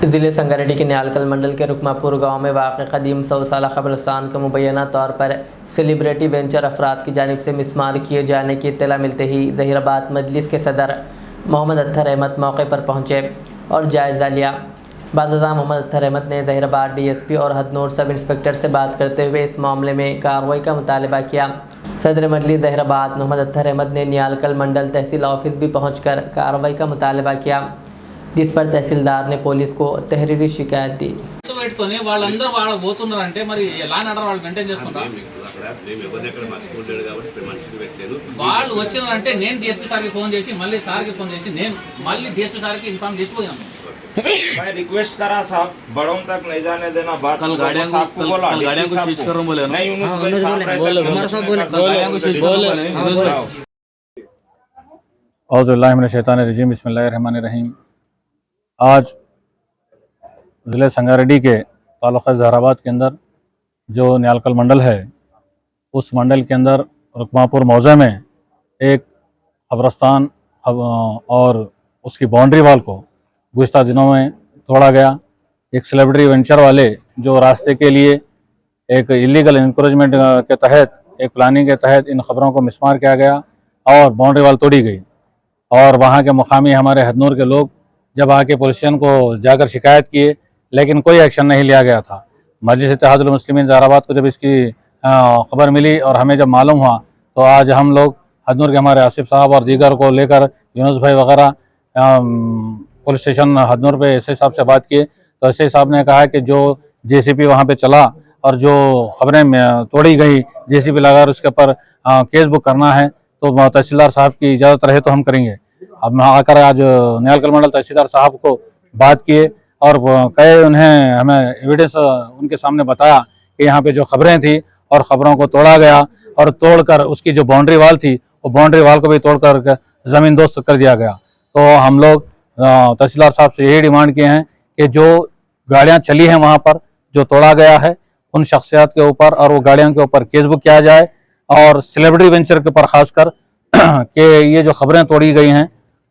जिले संगारेड्डी के न्यालकल मंडल के रुकमापुर गांव में वाक़ कदीम 100 साला कब्रिस्तान को मुबैना तौर पर सेलिब्रिटी वेंचर अफराद की जानिब से मिसमार किए जाने की इत्तला मिलते ही ज़हीराबाद मजलिस के सदर मोहम्मद अत्तर अहमद मौके पर पहुंचे और जायज़ा लिया। बादशाह मोहम्मद अत्तर अहमद ने ज़हीराबाद DSP और हदनूर सब इंस्पेक्टर से बात करते हुए इस मामले में कार्रवाई का मुतालबा किया। सदर मजलिस ज़हीराबाद मोहम्मद अत्तर अहमद ने न्यालकल मंडल तहसील ऑफिस भी पहुँचकर कार्रवाई का मुतालबा किया, जिस पर तहसीलदार ने पुलिस को तहरीरी शिकायत दी। పెట్టుకొని వాళ్ళందరూ వాళ్ళు పోతున్నారంటే మరి లా అండ్ ఆర్డర్ వాళ్ళు మెయింటైన్ చేస్తున్నారు. వాళ్ళు వచ్చినారంటే నేను DSP సార్కి ఫోన్ చేసి మళ్ళీ సార్కి ఫోన్ చేసి నేను మళ్ళీ DSP సార్కి ఇన్ఫార్మ్ చేసిపోయాను. मैं रिक्वेस्ट करा साहब बड़ों तक नहीं जाने देना बात। कल गाड़ियों साहब को बोला गाड़ियों को शीश करो बोले नहीं यूनुस भाई साहब हमारे साथ बोले गाड़ियों को शीश करो बोले। औज़ु बिल्लाहि मिनश शैतानिर रजीम बिस्मिल्लाहिर रहमानिर रहीम। आज ज़िले संगारेड्डी के तालुक़ा ज़हीराबाद के अंदर जो न्यालकल मंडल है, उस मंडल के अंदर रुकमापुर मौज़े में एक कब्रिस्तान और उसकी बाउंड्री वाल को गुज़िश्ता दिनों में तोड़ा गया। एक सेलिब्रिटी वेंचर वाले जो रास्ते के लिए एक इलीगल इंक्रोचमेंट के तहत एक प्लानिंग के तहत इन खबरों को मिसमार किया गया और बाउंड्री वाल तोड़ी गई। और वहाँ के मुकामी हमारे हदनूर के लोग जब आके पुलिस स्टेशन को जाकर शिकायत किए, लेकिन कोई एक्शन नहीं लिया गया था। मजलिस इत्तेहादुल मुस्लिमीन ज़हीराबाद को जब इसकी खबर मिली और हमें जब मालूम हुआ, तो आज हम लोग हदनूर के हमारे आसिफ साहब और दीगर को लेकर यूनुस भाई वगैरह पुलिस स्टेशन हदनूर पे एसआई साहब से बात किए। तो एसआई साहब ने कहा कि जो JCP वहाँ पे चला और जो खबरें तोड़ी गई JCP लगाकर उसके ऊपर केस बुक करना है, तो तहसीलदार साहब की इजाज़त रहे तो हम करेंगे। अब आकर आज न्यालकल मंडल तहसीलदार साहब को बात किए और कई उन्हें हमें एविडेंस उनके सामने बताया कि यहाँ पे जो खबरें थी और ख़बरों को तोड़ा गया और तोड़कर उसकी जो बाउंड्री वाल थी वो बाउंड्री वाल को भी तोड़कर ज़मीन दोस्त कर दिया गया। तो हम लोग तहसीलदार साहब से यही डिमांड किए हैं कि जो गाड़ियाँ चली हैं वहाँ पर जो तोड़ा गया है, उन शख्सियात के ऊपर और वो गाड़ियों के ऊपर केस बुक किया जाए और सेलिब्रिटी वेंचर के ऊपर ख़ासकर कि ये जो खबरें तोड़ी गई हैं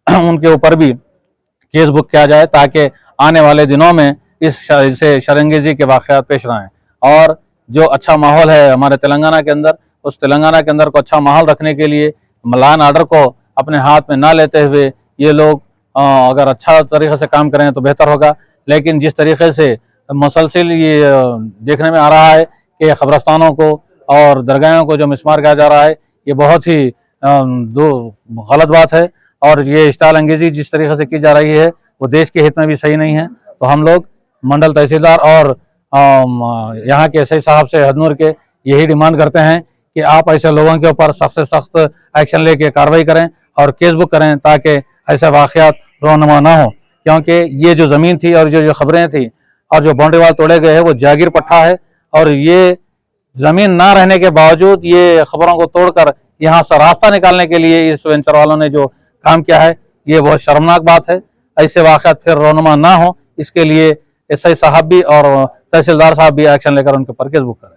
उनके ऊपर भी केस बुक किया जाए, ताकि आने वाले दिनों में इससे शर्मंगेज़ी के वाक़यात पेश आएँ। और जो अच्छा माहौल है हमारे तेलंगाना के अंदर, उस तेलंगाना के अंदर को अच्छा माहौल रखने के लिए लॉ एंड ऑर्डर को अपने हाथ में ना लेते हुए ये लोग अगर अच्छा तरीक़े से काम करें तो बेहतर होगा। लेकिन जिस तरीके से मुसलसिल ये देखने में आ रहा है कि कब्रिस्तानों को और दरगाहों को जो मिसमार किया जा रहा है, ये बहुत ही गलत बात है। और ये इश्ताल अंगेज़ी जिस तरीके से की जा रही है वो देश के हित में भी सही नहीं है। तो हम लोग मंडल तहसीलदार और यहाँ के एसआई साहब से हदनूर के यही डिमांड करते हैं कि आप ऐसे लोगों के ऊपर सख्त से सख्त एक्शन लेके कार्रवाई करें और केस बुक करें, ताकि ऐसे वाक़यात रोनुमा ना हो। क्योंकि ये जो ज़मीन थी और जो खबरें थी और जो बाउंड्री वाल तोड़े गए हैं वो जागीर पट्टा है, और ये ज़मीन ना रहने के बावजूद ये खबरों को तोड़कर यहाँ से रास्ता निकालने के लिए इस वेंचर वालों ने जो काम किया है, ये बहुत शर्मनाक बात है। ऐसे वाक़यात फिर रोनुमा ना हो, इसके लिए एसआई साहब भी और तहसीलदार साहब भी एक्शन लेकर उनके ऊपर केस बुक करें।